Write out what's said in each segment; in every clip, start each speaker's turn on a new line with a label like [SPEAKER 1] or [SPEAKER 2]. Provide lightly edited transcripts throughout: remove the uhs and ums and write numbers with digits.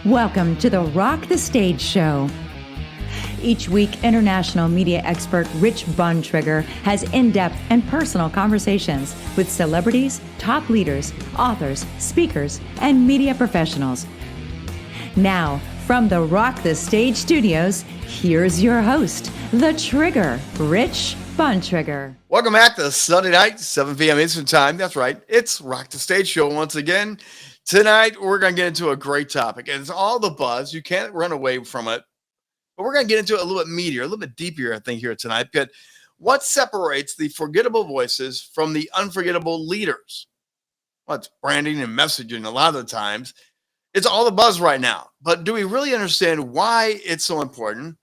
[SPEAKER 1] Welcome to the Rock the Stage Show. Each week, international media expert Rich Bontrager has in-depth and personal conversations with celebrities, top leaders, authors, speakers, and media professionals. Now, from the Rock the Stage studios, here's your host, the Trigger, Rich Bontrager.
[SPEAKER 2] Welcome back to Sunday night, 7 p.m. Eastern Time. That's right. It's Rock the Stage Show once again. Tonight, we're going to get into a great topic. And it's all the buzz. You can't run away from it. But we're going to get into it a little bit meatier, a little bit deeper, I think, here tonight. But what separates the forgettable voices from the unforgettable leaders? Well, it's branding and messaging a lot of the times. It's all the buzz right now. But do we really understand why it's so important?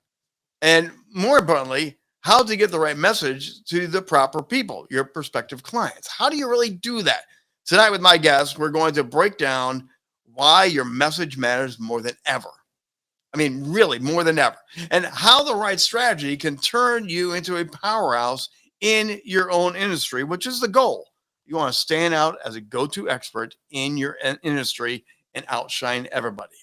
[SPEAKER 2] And more importantly, how to get the right message to the proper people, your prospective clients? How do you really do that? Tonight with my guests, we're going to break down why your message matters more than ever. I mean, really more than ever. And how the right strategy can turn you into a powerhouse in your own industry, which is the goal. You want to stand out as a go-to expert in your industry and outshine everybody.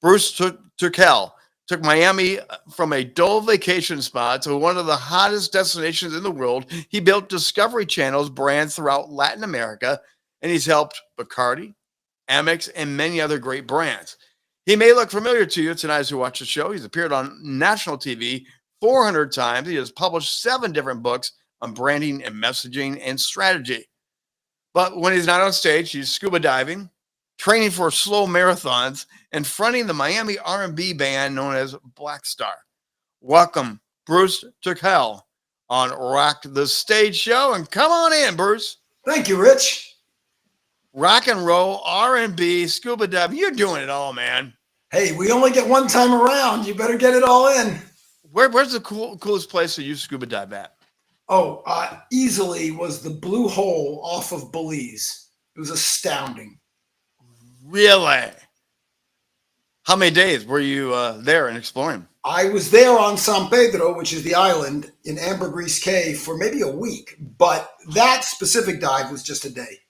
[SPEAKER 2] Bruce Turkel took Miami from a dull vacation spot to one of the hottest destinations in the world. He built Discovery Channel's brands throughout Latin America, and he's helped Bacardi, Amex, and many other great brands. He may look familiar to you tonight as you watch the show. He's appeared on national TV 400 times. He has published 7 different books on branding and messaging and strategy. But when he's not on stage, he's scuba diving, training for slow marathons, and fronting the Miami R&B band known as Black Star. Welcome, Bruce Turkel on Rock the Stage Show. And come on in, Bruce.
[SPEAKER 3] Thank you, Rich.
[SPEAKER 2] Rock and roll, R&B, scuba diving. You're doing it all, man.
[SPEAKER 3] Hey, we only get one time around. You better get it all in.
[SPEAKER 2] Where's the coolest place that you scuba dive at?
[SPEAKER 3] Oh, easily was the Blue Hole off of Belize. It was astounding.
[SPEAKER 2] Really? How many days were you there and exploring?
[SPEAKER 3] I was there on San Pedro, which is the island in Ambergris Cay, for maybe a week. But that specific dive was just a day.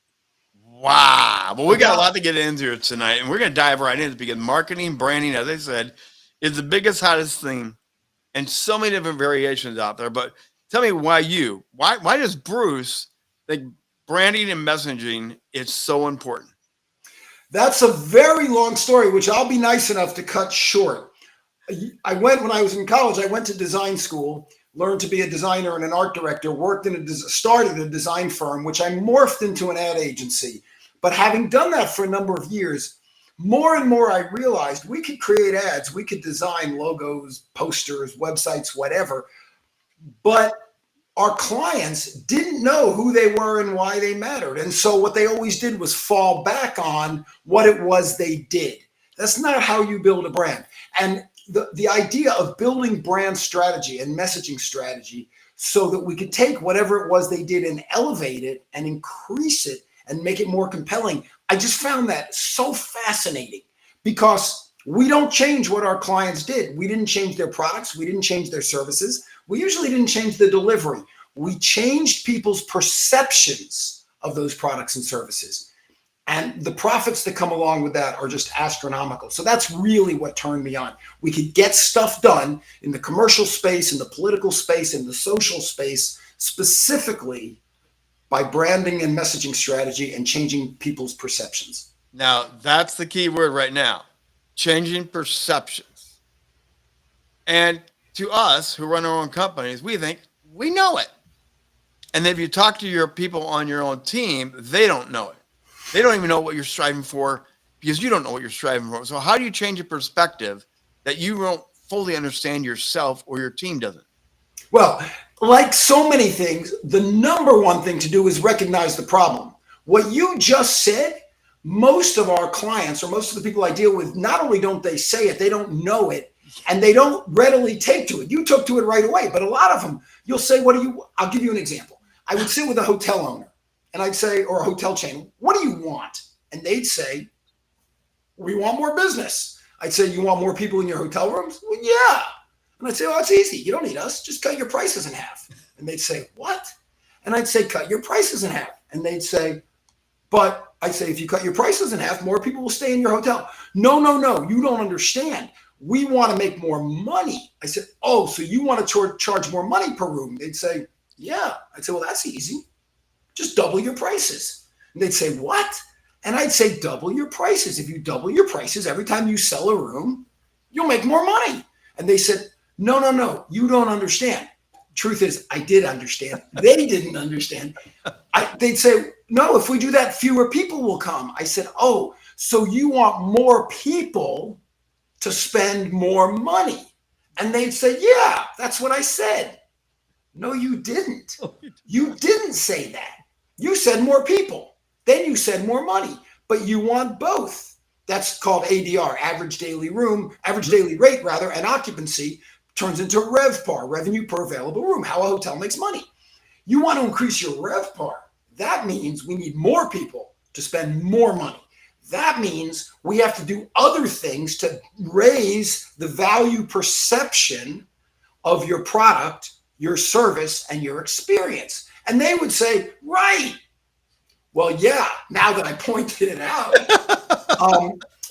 [SPEAKER 2] Wow. Well, we got a lot to get into tonight, and we're going to dive right in because marketing, branding, as I said, is the biggest, hottest thing, and so many different variations out there. But tell me why does Bruce think branding and messaging is so important?
[SPEAKER 3] That's a very long story, which I'll be nice enough to cut short. When I was in college, I went to design school, learned to be a designer and an art director, started a design firm, which I morphed into an ad agency. But having done that for a number of years, more and more I realized we could create ads, we could design logos, posters, websites, whatever. But our clients didn't know who they were and why they mattered. And so what they always did was fall back on what it was they did. That's not how you build a brand. And the idea of building brand strategy and messaging strategy so that we could take whatever it was they did and elevate it and increase it and make it more compelling. I just found that so fascinating because we don't change what our clients did. We didn't change their products. We didn't change their services. We usually didn't change the delivery. We changed people's perceptions of those products and services. And the profits that come along with that are just astronomical. So that's really what turned me on. We could get stuff done in the commercial space, in the political space, in the social space, specifically by branding and messaging strategy and changing people's perceptions.
[SPEAKER 2] Now, that's the key word right now, changing perceptions. And to us who run our own companies, we think we know it. And if you talk to your people on your own team, they don't know it. They don't even know what you're striving for because you don't know what you're striving for. So how do you change a perspective that you don't fully understand yourself or your team doesn't?
[SPEAKER 3] Well, like so many things, the number one thing to do is recognize the problem. What you just said, most of our clients or most of the people I deal with, not only don't they say it, they don't know it, and they don't readily take to it. You took to it right away, but a lot of them, you'll say, I'll give you an example. I would sit with a hotel owner and I'd say, or a hotel chain, what do you want? And they'd say, we want more business. I'd say, you want more people in your hotel rooms? Well, yeah. And I'd say, oh, it's easy. You don't need us. Just cut your prices in half. And they'd say, what? And I'd say, cut your prices in half. And they'd say, but I say, if you cut your prices in half, more people will stay in your hotel. No, no, no, you don't understand. We want to make more money. I said, oh, so you want to charge more money per room? They'd say, yeah. I'd say, well, that's easy. Just double your prices. And they'd say, what? And I'd say, double your prices. If you double your prices every time you sell a room, you'll make more money. And they said, no, no, no, you don't understand. Truth is, I did understand. They didn't understand. They'd say, no, if we do that, fewer people will come. I said, oh, so you want more people to spend more money? And they'd say, yeah, that's what I said. No, you didn't. You didn't say that. You said more people. Then you said more money, but you want both. That's called ADR, average daily rate, and occupancy turns into RevPAR, revenue per available room, how a hotel makes money. You want to increase your RevPAR. That means we need more people to spend more money. That means we have to do other things to raise the value perception of your product, your service, and your experience. And they would say, right. Well, yeah, now that I pointed it out,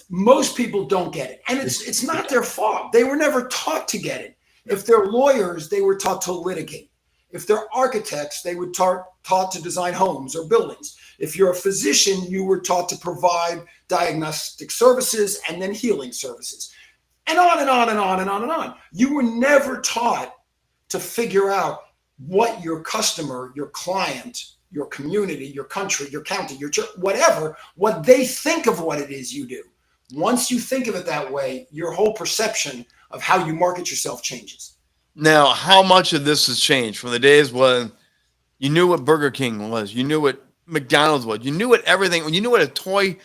[SPEAKER 3] most people don't get it. And it's not their fault. They were never taught to get it. If they're lawyers, they were taught to litigate. If they're architects, they were taught to design homes or buildings. If you're a physician, you were taught to provide diagnostic services and then healing services. And on and on and on and on and on. You were never taught to figure out what your customer, your client, your community, your country, your county, your church, whatever, what they think of what it is you do. Once you think of it that way, your whole perception of how you market yourself changes.
[SPEAKER 2] Now, how much of this has changed from the days when you knew what Burger King was, you knew what McDonald's was, you knew what everything, you knew what a toy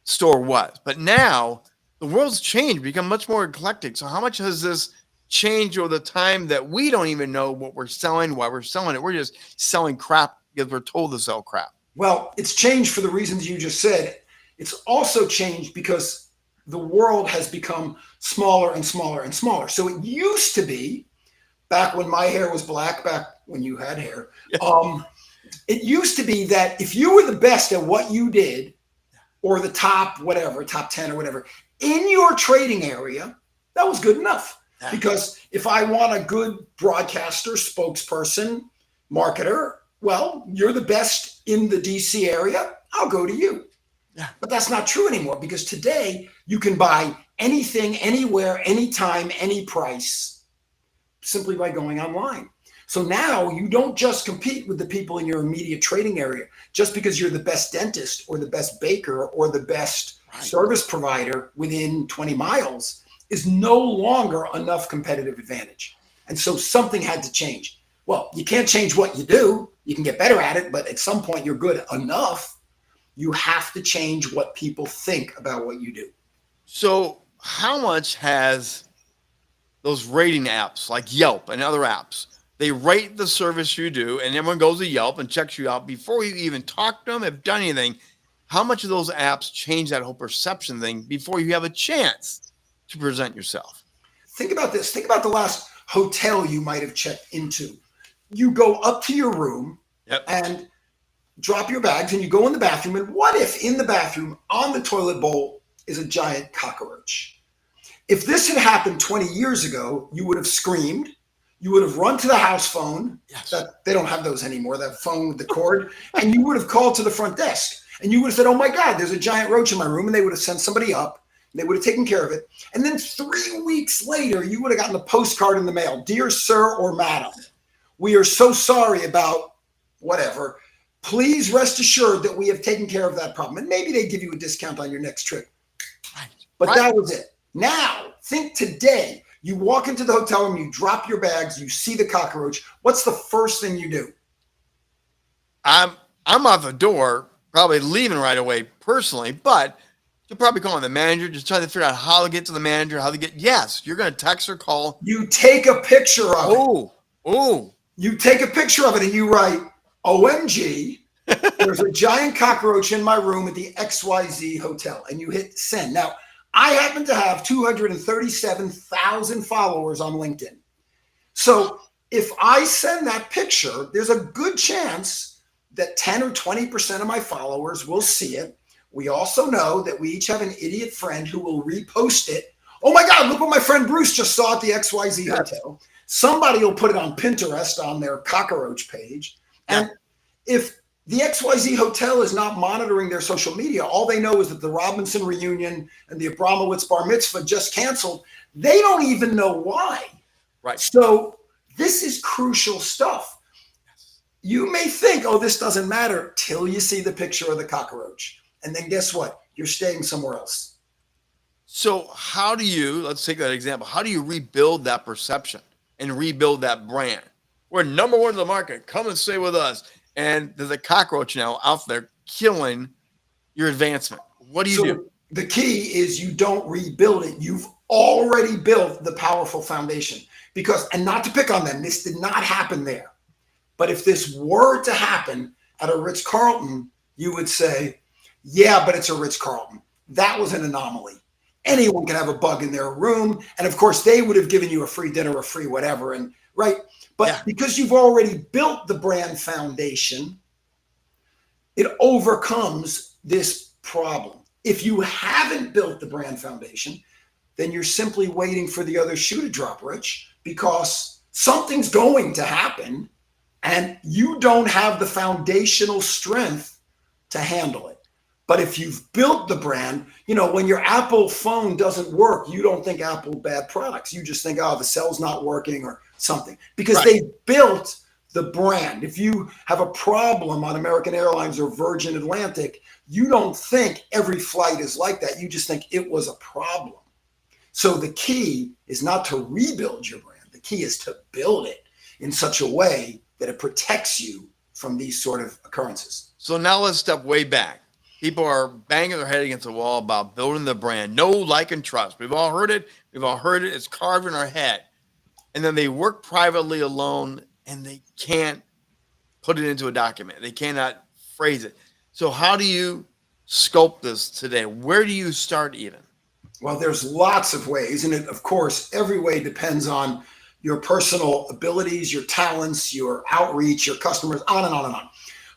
[SPEAKER 2] store was. But now the world's changed, become much more eclectic. So how much has this changed over the time that we don't even know what we're selling, why we're selling it? We're just selling crap because we're told to sell crap.
[SPEAKER 3] Well, it's changed for the reasons you just said. It's also changed because the world has become smaller and smaller and smaller. So it used to be, back when my hair was black, back when you had hair, it used to be that if you were the best at what you did, or the top 10 or whatever, in your trading area, that was good enough. Because if I want a good broadcaster, spokesperson, marketer, well, you're the best in the DC area, I'll go to you. Yeah. But that's not true anymore, because today you can buy anything, anywhere, anytime, any price, simply by going online. So now you don't just compete with the people in your immediate trading area just because you're the best dentist or the best baker or the best service provider within 20 miles is no longer enough competitive advantage. And so something had to change. Well, you can't change what you do. You can get better at it, but at some point you're good enough. You have to change what people think about what you do.
[SPEAKER 2] So how much has those rating apps like Yelp and other apps, they rate the service you do, and everyone goes to Yelp and checks you out before you even talk to them, have done anything. How much of those apps change that whole perception thing before you have a chance to present yourself?
[SPEAKER 3] Think about this. Think about the last hotel you might have checked into. You go up to your room and drop your bags and you go in the bathroom. And what if in the bathroom on the toilet bowl is a giant cockroach? If this had happened 20 years ago, you would have screamed. You would have run to the house phone. Yes. They don't have those anymore, that phone with the cord. And you would have called to the front desk. And you would have said, oh my God, there's a giant roach in my room. And they would have sent somebody up. And they would have taken care of it. And then 3 weeks later, you would have gotten a postcard in the mail. Dear sir or madam, we are so sorry about whatever. Please rest assured that we have taken care of that problem. And maybe they give you a discount on your next trip. But that was it. Now, think today. You walk into the hotel room, you drop your bags, you see the cockroach. What's the first thing you do?
[SPEAKER 2] I'm out the door, probably leaving right away personally, but you're probably calling the manager, just trying to figure out how to get to the manager, how to get, yes, you're going to text or call.
[SPEAKER 3] You take a picture of it. You take a picture of it and you write, OMG, there's a giant cockroach in my room at the XYZ hotel, and you hit send. Now, I happen to have 237,000 followers on LinkedIn. So if I send that picture, there's a good chance that 10 or 20% of my followers will see it. We also know that we each have an idiot friend who will repost it. Oh my God, look what my friend Bruce just saw at the XYZ hotel. Somebody will put it on Pinterest on their cockroach page. And if the XYZ hotel is not monitoring their social media, all they know is that the Robinson reunion and the Abramowitz bar mitzvah just canceled. They don't even know why.
[SPEAKER 2] Right.
[SPEAKER 3] So this is crucial stuff. You may think, oh, this doesn't matter till you see the picture of the cockroach. And then guess what? You're staying somewhere else.
[SPEAKER 2] So how do you, let's take that example, how do you rebuild that perception and rebuild that brand? We're number one in the market. Come and stay with us. And there's a cockroach now out there killing your advancement. What do you do?
[SPEAKER 3] The key is you don't rebuild it. You've already built the powerful foundation. Because, and not to pick on them, this did not happen there. But if this were to happen at a Ritz-Carlton, you would say, yeah, but it's a Ritz-Carlton. That was an anomaly. Anyone can have a bug in their room. And of course, they would have given you a free dinner, a free whatever. And right. But because you've already built the brand foundation, it overcomes this problem. If you haven't built the brand foundation, then you're simply waiting for the other shoe to drop, Rich, because something's going to happen and you don't have the foundational strength to handle it. But if you've built the brand, you know, when your Apple phone doesn't work, you don't think Apple bad products. You just think, oh, the cell's not working or something, because they built the brand. If you have a problem on American Airlines or Virgin Atlantic, you don't think every flight is like that. You just think it was a problem. So the key is not to rebuild your brand. The key is to build it in such a way that it protects you from these sort of occurrences.
[SPEAKER 2] So now let's step way back. People are banging their head against the wall about building the brand. Know, like, and trust. We've all heard it. We've all heard it. It's carved in our head. And then they work privately alone and they can't put it into a document. They cannot phrase it. So how do you scope this today? Where do you start even?
[SPEAKER 3] Well, there's lots of ways. And it, of course, every way depends on your personal abilities, your talents, your outreach, your customers, on and on and on.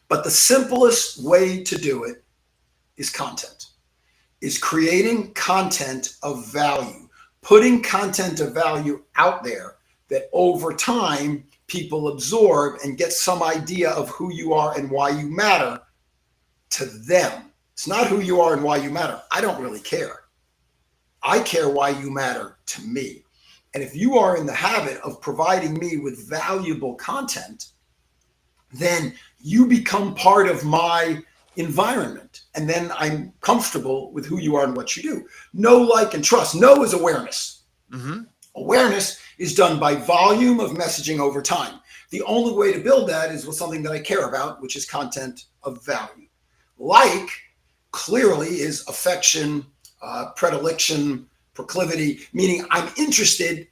[SPEAKER 3] But the simplest way to do it is content, is creating content of value, putting content of value out there that over time people absorb and get some idea of who you are and why you matter to them. It's not who you are and why you matter. I don't really care. I care why you matter to me. And if you are in the habit of providing me with valuable content, then you become part of my environment. And then I'm comfortable with who you are and what you do. Know, like, and trust. Know is awareness. Mm-hmm. Awareness is done by volume of messaging over time. The only way to build that is with something that I care about, which is content of value. Like, clearly, is affection, predilection, proclivity, meaning I'm interested.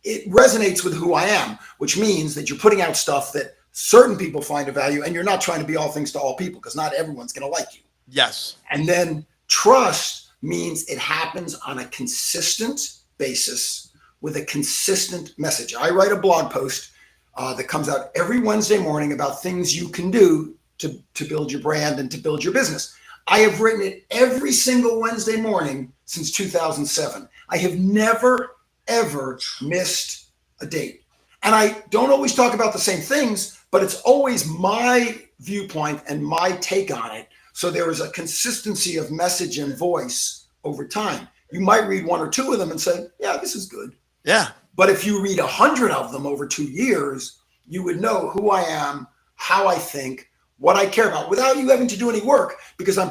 [SPEAKER 3] It resonates with who I am, which means that you're putting out stuff that certain people find a value, and you're not trying to be all things to all people, because not everyone's going to like you.
[SPEAKER 2] Yes.
[SPEAKER 3] And then trust means it happens on a consistent basis with a consistent message. I write a blog post that comes out every Wednesday morning about things you can do to build your brand and to build your business. I have written it every single Wednesday morning since 2007. I have never, ever missed a date. And I don't always talk about the same things, but it's always my viewpoint and my take on it. So there is a consistency of message and voice over time. You might read one or two of them and say, yeah, this is good.
[SPEAKER 2] Yeah.
[SPEAKER 3] But if you read 100 of them over 2 years, you would know who I am, how I think, what I care about, without you having to do any work, because I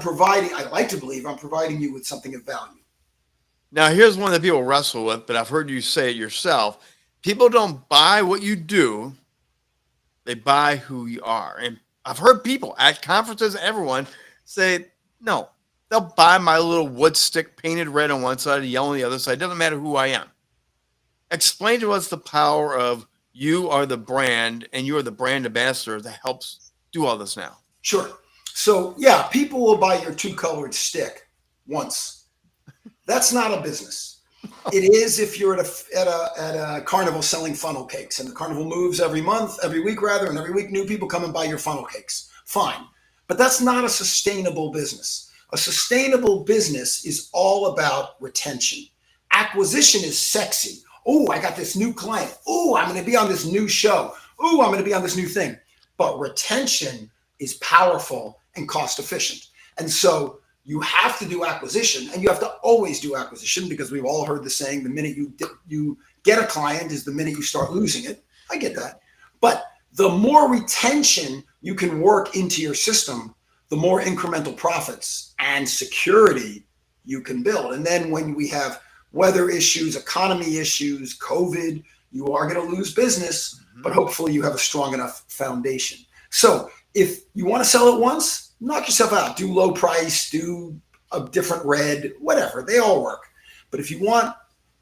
[SPEAKER 3] like to believe I'm providing you with something of value.
[SPEAKER 2] Now, here's one that people wrestle with, but I've heard you say it yourself. People don't buy what you do. They buy who you are. And I've heard people at conferences, everyone say, no, they'll buy my little wood stick painted red on one side and yellow on the other side. It doesn't matter who I am. Explain to us the power of you are the brand and you are the brand ambassador that helps do all this now.
[SPEAKER 3] Sure. So yeah, people will buy your two-colored stick once. That's not a business. It is if you're at a carnival selling funnel cakes, and the carnival moves every week, and every week new people come and buy your funnel cakes. Fine. But that's not a sustainable business. A sustainable business is all about retention. Acquisition is sexy. Oh, I got this new client. Oh, I'm going to be on this new show. Oh, I'm going to be on this new thing. But retention is powerful and cost efficient. And so you have to do acquisition, and you have to always do acquisition, because we've all heard the saying, the minute you get a client is the minute you start losing it. I get that. But the more retention you can work into your system, the more incremental profits and security you can build. And then when we have weather issues, economy issues, COVID, you are going to lose business, but hopefully you have a strong enough foundation. So if you want to sell it once, knock yourself out. Do low price, do a different red, whatever. They all work. But if you want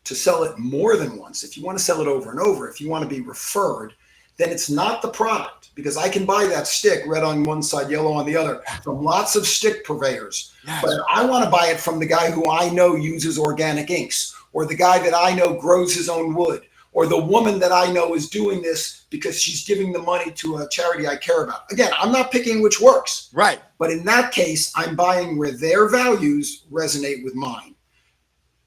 [SPEAKER 3] to sell it more than once, if you want to sell it over and over, if you want to be referred, then it's not the product, because I can buy that stick, red on one side, yellow on the other, from lots of stick purveyors. Yes. But I want to buy it from the guy who I know uses organic inks, or the guy that I know grows his own wood, or the woman that I know is doing this because she's giving the money to a charity I care about. Again, I'm not picking which works.
[SPEAKER 2] Right.
[SPEAKER 3] But in that case, I'm buying where their values resonate with mine.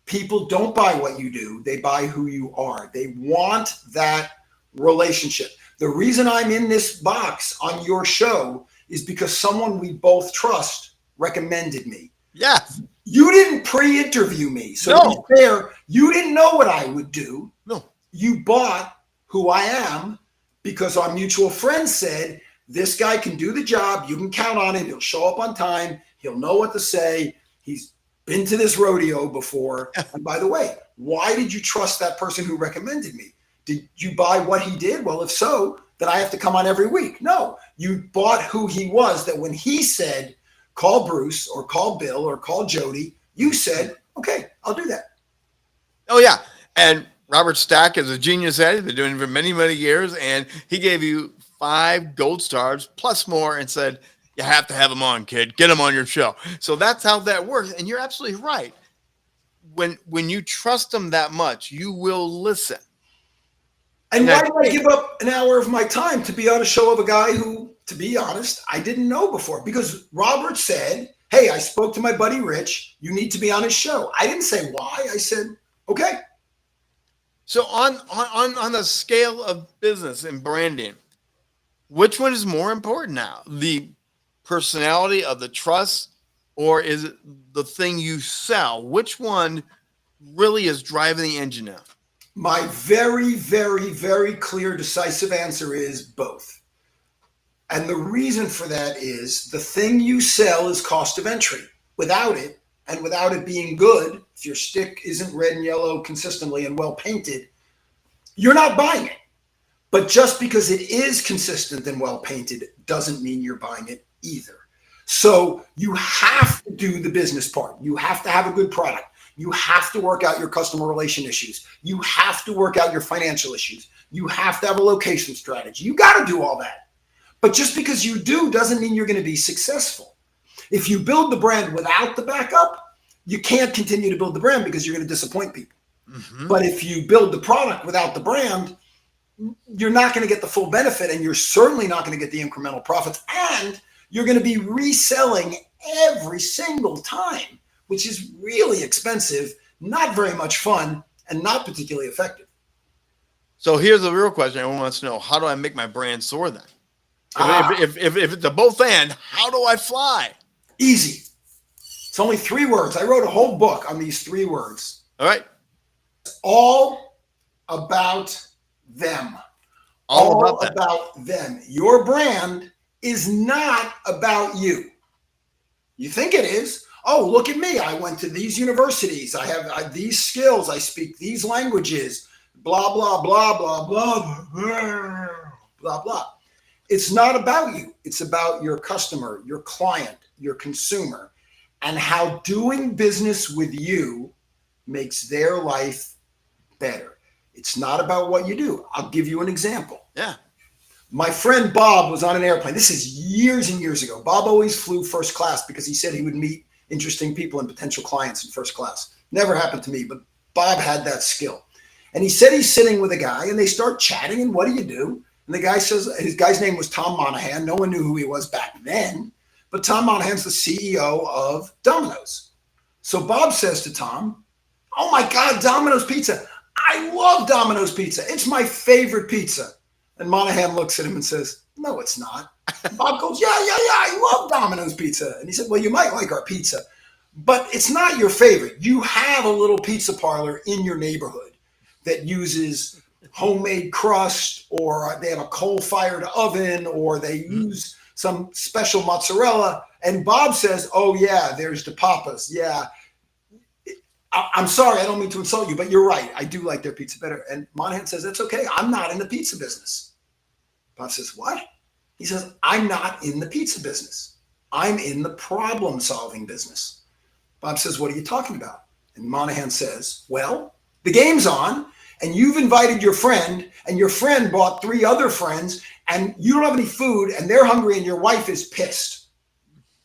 [SPEAKER 3] People don't buy what you do. They buy who you are. They want that relationship. The reason I'm in this box on your show is because someone we both trust recommended me.
[SPEAKER 2] Yes.
[SPEAKER 3] You didn't pre-interview me. So
[SPEAKER 2] no.
[SPEAKER 3] To be fair, you didn't know what I would do.
[SPEAKER 2] No.
[SPEAKER 3] You bought who I am because our mutual friend said, this guy can do the job. You can count on him. He'll show up on time. He'll know what to say. He's been to this rodeo before. And by the way, why did you trust that person who recommended me? Did you buy what he did? Well, if so, then I have to come on every week. No, you bought who he was, that when he said, call Bruce or call Bill or call Jody, you said, okay, I'll do that.
[SPEAKER 2] Oh, yeah. And Robert Stack is a genius at it. He's been doing it for many, many years. And he gave you 5 gold stars plus more and said, you have to have him on, kid. Get him on your show. So that's how that works. And you're absolutely right. When you trust them that much, you will listen.
[SPEAKER 3] And why did I give up an hour of my time to be on a show of a guy who, to be honest, I didn't know before? Because Robert said, hey, I spoke to my buddy Rich. You need to be on his show. I didn't say why. I said, okay.
[SPEAKER 2] So on the scale of business and branding, which one is more important now? The personality of the trust, or is it the thing you sell? Which one really is driving the engine now?
[SPEAKER 3] My very, very, very clear, decisive answer is both. And the reason for that is the thing you sell is cost of entry. Without it, and without it being good, if your stick isn't red and yellow consistently and well painted, you're not buying it. But just because it is consistent and well painted doesn't mean you're buying it either. So you have to do the business part. You have to have a good product. You have to work out your customer relation issues. You have to work out your financial issues. You have to have a location strategy. You got to do all that. But just because you do doesn't mean you're going to be successful. If you build the brand without the backup, you can't continue to build the brand because you're going to disappoint people. Mm-hmm. But if you build the product without the brand, you're not going to get the full benefit, and you're certainly not going to get the incremental profits, and you're going to be reselling every single time, which is really expensive, not very much fun, and not particularly effective.
[SPEAKER 2] So here's the real question everyone wants to know. How do I make my brand soar then? If it's a both and, how do I fly?
[SPEAKER 3] Easy. It's only 3 words. I wrote a whole book on these 3 words.
[SPEAKER 2] All right.
[SPEAKER 3] It's all about them. All about them. Your brand is not about you. You think it is. Oh, look at me. I went to these universities. I have these skills. I speak these languages. Blah, blah, blah, blah, blah, blah, blah, blah. It's not about you. It's about your customer, your client, your consumer, and how doing business with you makes their life better. It's not about what you do. I'll give you an example.
[SPEAKER 2] Yeah.
[SPEAKER 3] My friend Bob was on an airplane. This is years and years ago. Bob always flew first class because he said he would meet interesting people and potential clients in first class. Never happened to me, but Bob had that skill. And he said he's sitting with a guy and they start chatting, and what do you do? And the guy says, his guy's name was Tom Monahan. No one knew who he was back then. but Tom Monahan's the CEO of Domino's. So Bob says to Tom, "Oh my God, Domino's Pizza. I love Domino's Pizza. It's my favorite pizza." And Monahan looks at him and says, "No, it's not." Bob goes, yeah, I love Domino's Pizza. And he said, "Well, you might like our pizza, but it's not your favorite. You have a little pizza parlor in your neighborhood that uses homemade crust, or they have a coal-fired oven, or they use some special mozzarella." And Bob says, "Oh yeah, there's the Papas. Yeah. I'm sorry, I don't mean to insult you, but you're right. I do like their pizza better." And Monahan says, "That's okay. I'm not in the pizza business." Bob says, "What?" He says, "I'm not in the pizza business. I'm in the problem-solving business." Bob says, "What are you talking about?" And Monahan says, "Well, the game's on, and you've invited your friend, and your friend brought 3 other friends, and you don't have any food, and they're hungry, and your wife is pissed.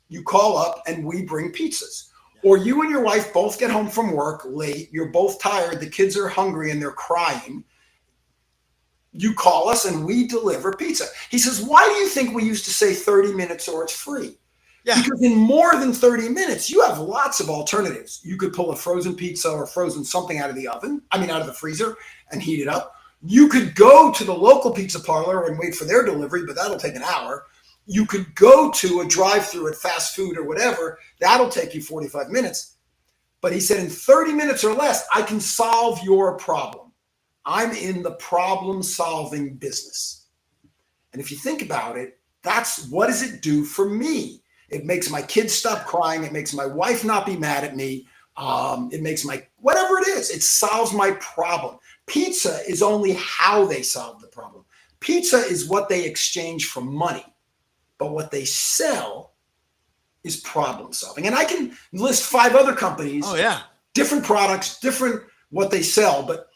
[SPEAKER 3] You call up, and we bring pizzas. Or you and your wife both get home from work late. You're both tired. The kids are hungry, and they're crying. You call us, and we deliver pizza." He says, "Why do you think we used to say 30 minutes or it's free?" Yeah. Because in more than 30 minutes, you have lots of alternatives. You could pull a frozen pizza or frozen something out of the freezer and heat it up. You could go to the local pizza parlor and wait for their delivery, but that'll take an hour. You could go to a drive-through at fast food or whatever. That'll take you 45 minutes. But he said, in 30 minutes or less, I can solve your problem. I'm in the problem-solving business. And if you think about it, that's what does it do for me? It makes my kids stop crying. It makes my wife not be mad at me. It makes whatever it is, it solves my problem. Pizza is only how they solve the problem. Pizza is what they exchange for money, but what they sell is problem solving. And I can list 5 other companies. Oh yeah. Different products, different what they sell, but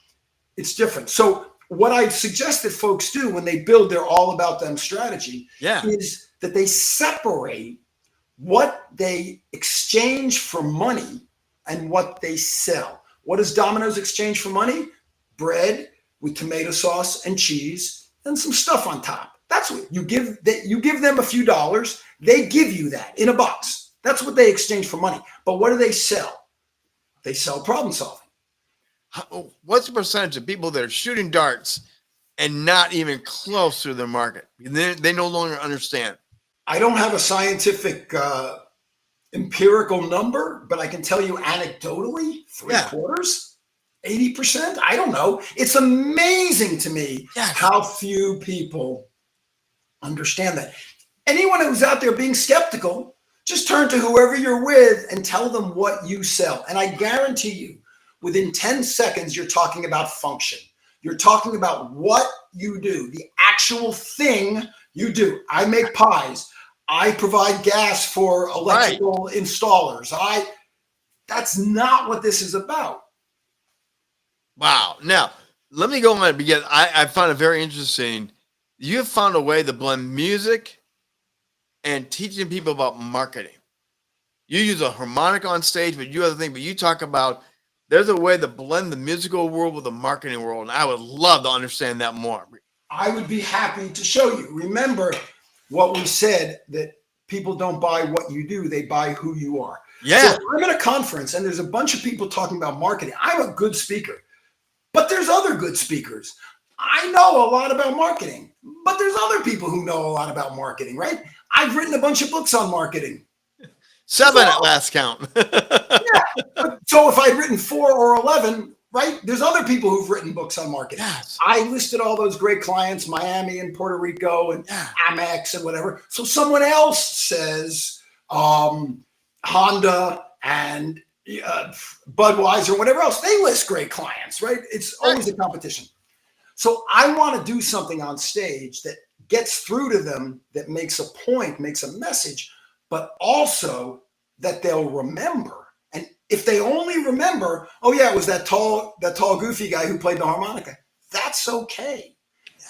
[SPEAKER 3] it's different. So what I suggest that folks do when they build their all about them strategy is that they separate what they exchange for money and what they sell. What does Domino's exchange for money? Bread with tomato sauce and cheese and some stuff on top. That's what you give. You give them a few dollars. They give you that in a box. That's what they exchange for money. But what do they sell? They sell problem solving.
[SPEAKER 2] What's the percentage of people that are shooting darts and not even close to their market? They no longer understand.
[SPEAKER 3] I don't have a scientific empirical number, but I can tell you anecdotally, 3/4, 80%. I don't know. It's amazing to me how few people understand that. Anyone who's out there being skeptical, just turn to whoever you're with and tell them what you sell. And I guarantee you, within 10 seconds, you're talking about function. You're talking about what you do, the actual thing you do. I make pies. I provide gas for electrical installers. That's not what this is about.
[SPEAKER 2] Wow. Now, let me go on because I found it very interesting. You have found a way to blend music and teaching people about marketing. You use a harmonica on stage, but you other thing, but you talk about there's a way to blend the musical world with the marketing world. And I would love to understand that more.
[SPEAKER 3] I would be happy to show you. Remember what we said, that people don't buy what you do, they buy who you are. Yeah. So I'm at a conference and there's a bunch of people talking about marketing. I'm a good speaker, but there's other good speakers. I know a lot about marketing, but there's other people who know a lot about marketing, right? I've written a bunch of books on marketing.
[SPEAKER 2] 7 at last count.
[SPEAKER 3] Yeah. So if I'd written 4 or 11, right? There's other people who've written books on marketing. Yes. I listed all those great clients, Miami and Puerto Rico and Amex and whatever. So someone else says Honda and Budweiser, whatever else. They list great clients, right? It's always a competition. So I want to do something on stage that gets through to them, that makes a point, makes a message, but also that they'll remember. And if they only remember, oh yeah, it was that tall, goofy guy who played the harmonica. That's okay,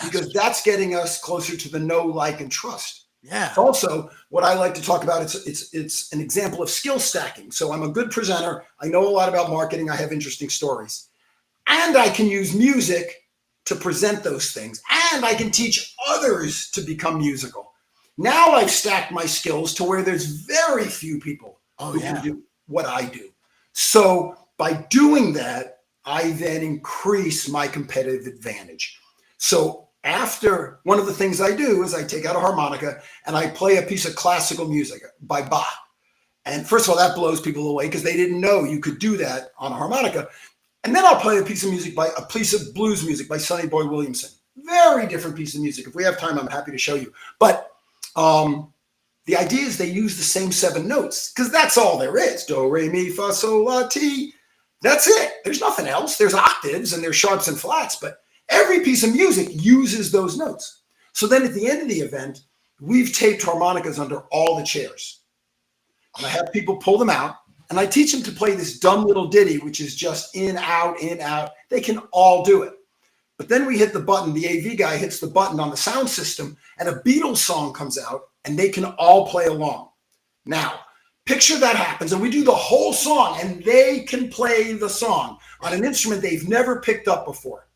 [SPEAKER 3] because that's getting us closer to the know, like, and trust. Yeah. It's also what I like to talk about. It's an example of skill stacking. So I'm a good presenter. I know a lot about marketing. I have interesting stories, and I can use music to present those things, and I can teach others to become musical. Now I've stacked my skills to where there's very few people who can do what I do. So by doing that, I then increase my competitive advantage. So after, one of the things I do is I take out a harmonica and I play a piece of classical music by Bach. And first of all, that blows people away because they didn't know you could do that on a harmonica. And then I'll play a piece of blues music by Sonny Boy Williamson. Very different piece of music. If we have time, I'm happy to show you. But the idea is they use the same 7 notes because that's all there is. Do, re, mi, fa, sol, la, ti. That's it. There's nothing else. There's octaves and there's sharps and flats, but every piece of music uses those notes. So then at the end of the event, we've taped harmonicas under all the chairs. And I have people pull them out, and I teach them to play this dumb little ditty, which is just in, out, in, out. They can all do it. But then we hit the button, the AV guy hits the button on the sound system, and a Beatles song comes out, and they can all play along. Now, picture that happens, and we do the whole song, and they can play the song on an instrument they've never picked up before.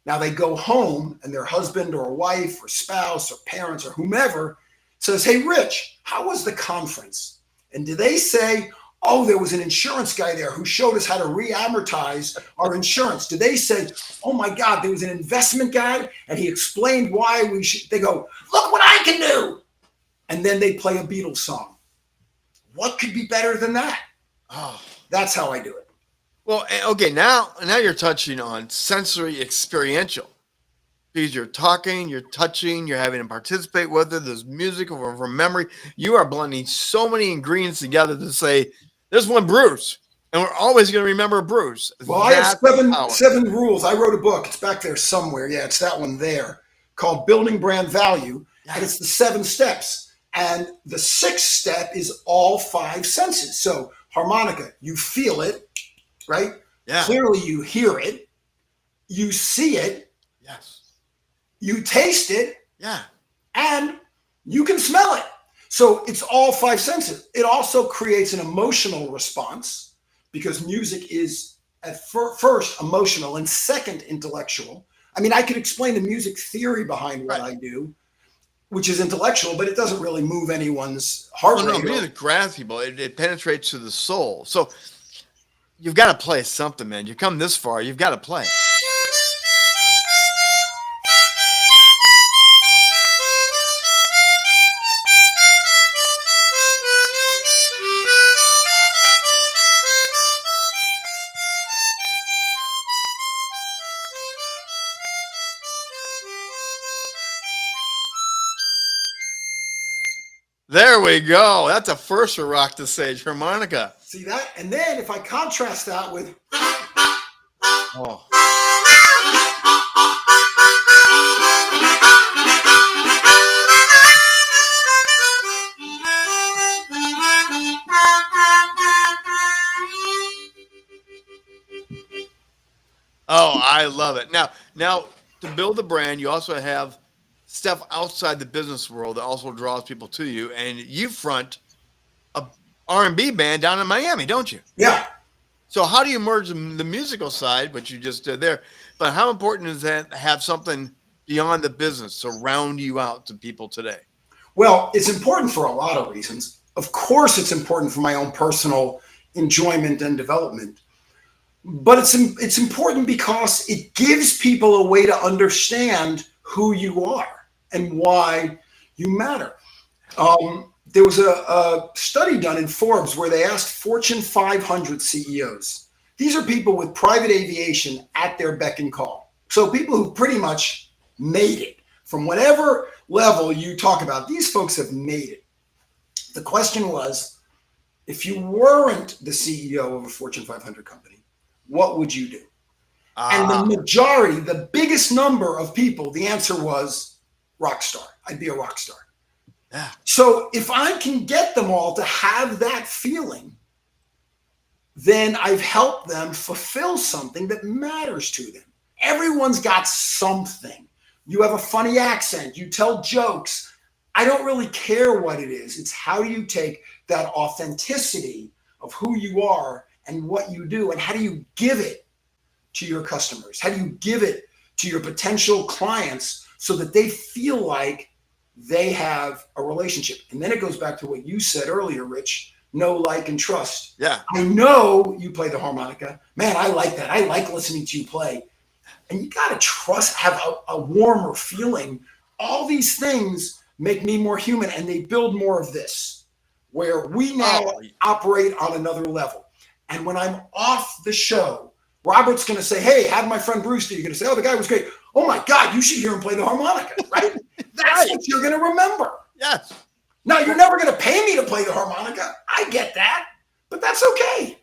[SPEAKER 3] Now they go home, and their husband or wife or spouse or parents or whomever says, "Hey, Rich, how was the conference?" And do they say, "Oh, there was an insurance guy there who showed us how to re-amortize our insurance"? Do they say, "Oh my God, there was an investment guy and he explained why we should"? They go, "Look what I can do." And then they play a Beatles song. What could be better than that? Oh, that's how I do it.
[SPEAKER 2] Well, okay, now you're touching on sensory experiential. Because you're talking, you're touching, you're having to participate, whether there's music or from memory. You are blending so many ingredients together to say, there's one Bruce, and we're always going to remember Bruce.
[SPEAKER 3] Well, I have seven rules. I wrote a book. It's back there somewhere. Yeah, it's that one there called Building Brand Value. And it's the 7 steps. And the 6th step is all 5 senses. So harmonica, you feel it, right?
[SPEAKER 2] Yeah.
[SPEAKER 3] Clearly you hear it. You see it.
[SPEAKER 2] Yes.
[SPEAKER 3] You taste it,
[SPEAKER 2] yeah,
[SPEAKER 3] and you can smell it. So it's all 5 senses. It also creates an emotional response because music is at first emotional and second intellectual. I mean, I could explain the music theory behind what I do, which is intellectual, but it doesn't really move anyone's heart rate.
[SPEAKER 2] No, music grabs people. It penetrates to the soul. So you've got to play something, man. You come this far, you've got to play. There we go. That's a first for Rock the Stage harmonica.
[SPEAKER 3] See that? And then if I contrast that with...
[SPEAKER 2] Oh. Oh, I love it. Now, to build a brand, you also have stuff outside the business world that also draws people to you, and you front a R&B band down in Miami, don't you?
[SPEAKER 3] Yeah.
[SPEAKER 2] So how do you merge the musical side, which you just did there, but how important is that to have something beyond the business to round you out to people today?
[SPEAKER 3] Well, it's important for a lot of reasons. Of course, it's important for my own personal enjoyment and development. But it's important because it gives people a way to understand who you are and why you matter. There was a study done in Forbes where they asked Fortune 500 CEOs. These are people with private aviation at their beck and call. So people who pretty much made it from whatever level you talk about. These folks have made it. The question was, if you weren't the CEO of a Fortune 500 company, what would you do? And the majority, the biggest number of people, the answer was rock star. I'd be a rock star.
[SPEAKER 2] Yeah.
[SPEAKER 3] So if I can get them all to have that feeling, then I've helped them fulfill something that matters to them. Everyone's got something. You have a funny accent. You tell jokes. I don't really care what it is. It's how do you take that authenticity of who you are and what you do, and how do you give it to your customers? How do you give it to your potential clients so that they feel like they have a relationship. And then it goes back to what you said earlier, Rich, know, like, and trust.
[SPEAKER 2] Yeah.
[SPEAKER 3] I know you play the harmonica. Man, I like that. I like listening to you play. And you got to trust, have a warmer feeling. All these things make me more human, and they build more of this, where we now operate on another level. And when I'm off the show, Robert's going to say, hey, how did my friend Bruce do? You're going to say, oh, the guy was great. Oh, my God, you should hear him play the harmonica, right? That's what you're going to remember.
[SPEAKER 2] Yes.
[SPEAKER 3] Now, you're never going to pay me to play the harmonica. I get that, but that's okay.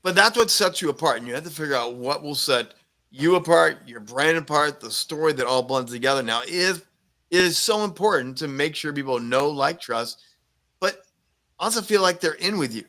[SPEAKER 2] But that's what sets you apart. And you have to figure out what will set you apart, your brand apart, the story that all blends together. Now, it is so important to make sure people know, like, trust, but also feel like they're in with you.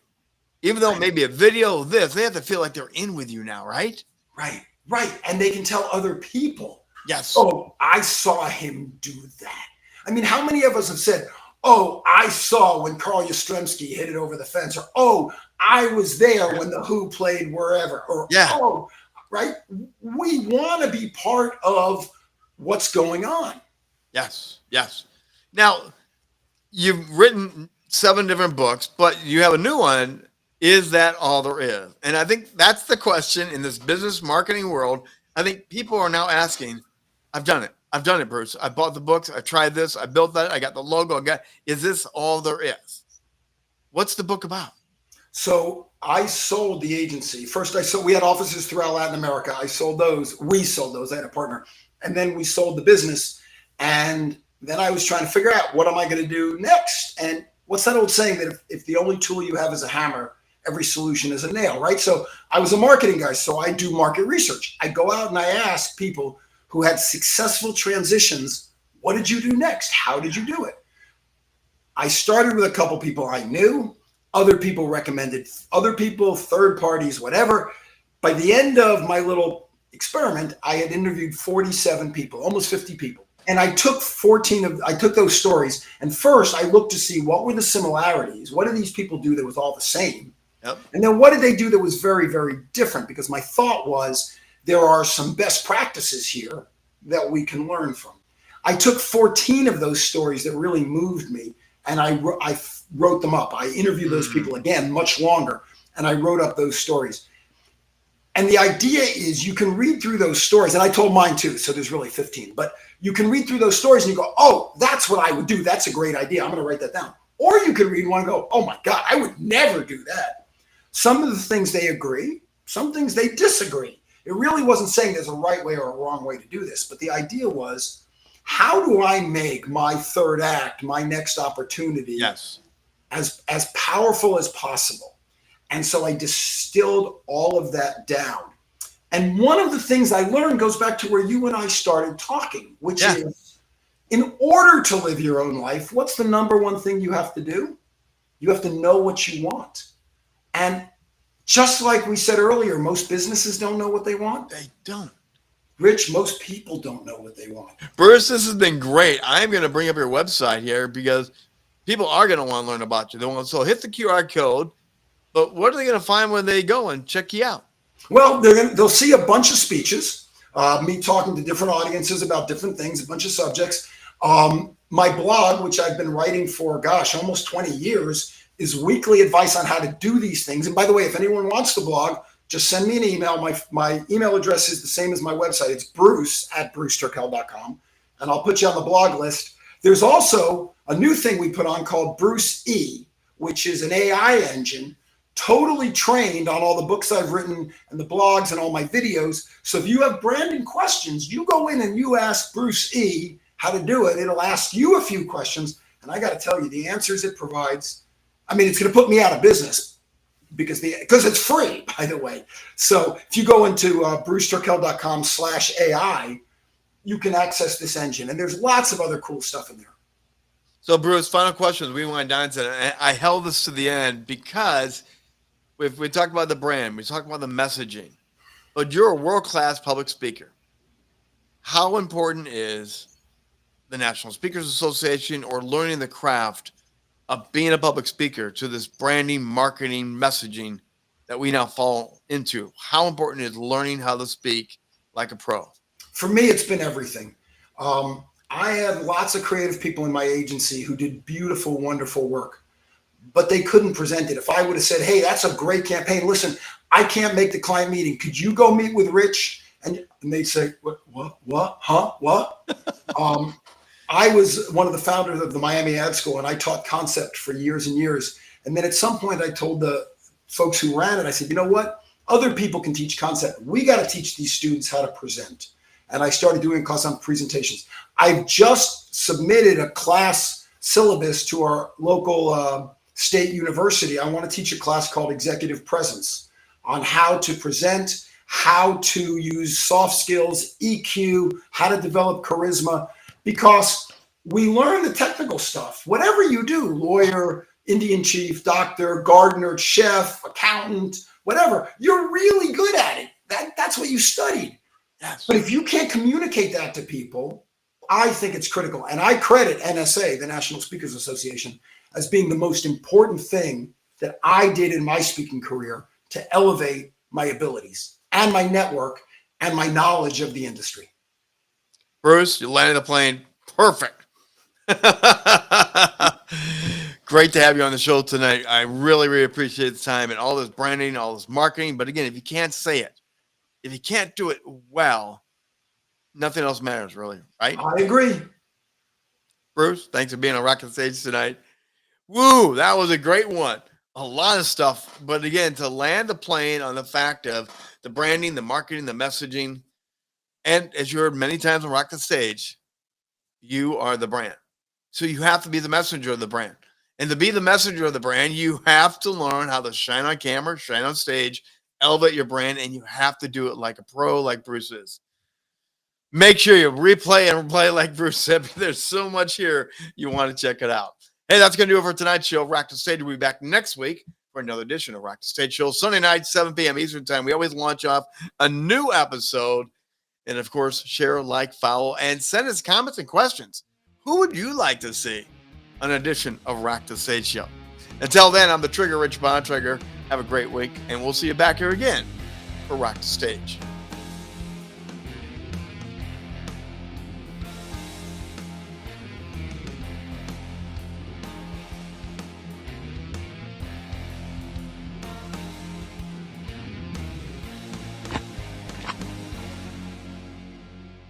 [SPEAKER 2] Even though maybe a video of this, they have to feel like they're in with you now, right?
[SPEAKER 3] Right. And they can tell other people.
[SPEAKER 2] Yes.
[SPEAKER 3] Oh, I saw him do that. I mean, how many of us have said, oh, I saw when Carl Yastrzemski hit it over the fence, or, oh, I was there when the Who played wherever, or, oh, right? We want to be part of what's going on.
[SPEAKER 2] Yes. Now, you've written 7 different books, but you have a new one. Is that all there is? And I think that's the question in this business marketing world. I think people are now asking, I've done it, Bruce. I bought the books. I tried this. I built that. I got the logo. Is this all there is? What's the book about?
[SPEAKER 3] So I sold the agency. First, we had offices throughout Latin America. I sold those. We sold those. I had a partner. And then we sold the business. And then I was trying to figure out, what am I going to do next? And what's that old saying that if the only tool you have is a hammer, every solution is a nail, right? So I was a marketing guy, so I do market research. I go out and I ask people who had successful transitions, what did you do next? How did you do it? I started with a couple people I knew. Other people recommended other people, third parties, whatever. By the end of my little experiment, I had interviewed 47 people, almost 50 people. And I took those stories. And first I looked to see what were the similarities. What did these people do that was all the same?
[SPEAKER 2] Yep.
[SPEAKER 3] And then what did they do that was very, very different? Because my thought was, there are some best practices here that we can learn from. I took 14 of those stories that really moved me, and I wrote them up. I interviewed those people again, much longer, and I wrote up those stories. And the idea is, you can read through those stories, and I told mine too, so there's really 15, but you can read through those stories and you go, oh, that's what I would do. That's a great idea. I'm going to write that down. Or you can read one and go, oh my God, I would never do that. Some of the things they agree, some things they disagree. It really wasn't saying there's a right way or a wrong way to do this, but the idea was, how do I make my third act, my next opportunity, as powerful as possible? And so I distilled all of that down. And one of the things I learned goes back to where you and I started talking, which is, in order to live your own life, what's the number one thing you have to do? You have to know what you want. And just like we said earlier, most businesses don't know what they want.
[SPEAKER 2] They don't.
[SPEAKER 3] Rich, most people don't know what they want.
[SPEAKER 2] Bruce, this has been great. I'm going to bring up your website here because people are going to want to learn about you. So hit the QR code, but what are they going to find when they go and check you out?
[SPEAKER 3] Well, they'll see a bunch of speeches, me talking to different audiences about different things, a bunch of subjects. My blog, which I've been writing for, almost 20 years, is weekly advice on how to do these things. And by the way, if anyone wants the blog, just send me an email. My email address is the same as my website. It's bruce@bruceturkel.com, and I'll put you on the blog list. There's also a new thing we put on called Bruce E, which is an AI engine, totally trained on all the books I've written and the blogs and all my videos. So if you have branding questions, you go in and you ask Bruce E how to do it. It'll ask you a few questions. And I got to tell you, the answers it provides, I mean, it's going to put me out of business because it's free, by the way. So if you go into bruceturkel.com/AI, you can access this engine. And there's lots of other cool stuff in there.
[SPEAKER 2] So Bruce, final questions. We went down to, I held this to the end because we talked about the brand, we talked about the messaging, but you're a world-class public speaker. How important is the National Speakers Association or learning the craft of being a public speaker to this branding, marketing, messaging that we now fall into? How important is learning how to speak like a pro?
[SPEAKER 3] For me, it's been everything. I have lots of creative people in my agency who did beautiful, wonderful work, but they couldn't present it. If I would have said, hey, that's a great campaign. Listen, I can't make the client meeting. Could you go meet with Rich? And they'd say, what, huh, what? I was one of the founders of the Miami Ad School, and I taught concept for years and years. And then at some point I told the folks who ran it, I said, you know what? Other people can teach concept. We got to teach these students how to present. And I started doing class on presentations. I've just submitted a class syllabus to our local state university. I want to teach a class called Executive Presence on how to present, how to use soft skills, EQ, how to develop charisma, because we learn the technical stuff. Whatever you do, lawyer, Indian chief, doctor, gardener, chef, accountant, whatever, you're really good at it. That's what you studied.
[SPEAKER 2] Yes.
[SPEAKER 3] But if you can't communicate that to people, I think it's critical. And I credit NSA, the National Speakers Association, as being the most important thing that I did in my speaking career to elevate my abilities and my network and my knowledge of the industry.
[SPEAKER 2] Bruce, you landed the plane perfect. Great to have you on the show tonight. I really, really appreciate the time and all this branding, all this marketing. But again, if you can't say it, if you can't do it well, nothing else matters, really, right?
[SPEAKER 3] I agree.
[SPEAKER 2] Bruce, thanks for being on Rock the Stage tonight. Woo, that was a great one. A lot of stuff. But again, to land the plane on the fact of the branding, the marketing, the messaging, and as you heard many times on Rock the Stage, you are the brand. So you have to be the messenger of the brand. And to be the messenger of the brand, you have to learn how to shine on camera, shine on stage, elevate your brand, and you have to do it like a pro, like Bruce is. Make sure you replay and replay like Bruce said. There's so much here. You want to check it out. Hey, that's going to do it for tonight's show. Rock the Stage will be back next week for another edition of Rock the Stage Show. Sunday night, 7 p.m. Eastern Time. We always launch off a new episode. And, of course, share, like, follow, and send us comments and questions. Who would you like to see on an edition of Rock the Stage Show? Until then, I'm the Trigger, Rich Bontrager. Have a great week, and we'll see you back here again for Rock the Stage.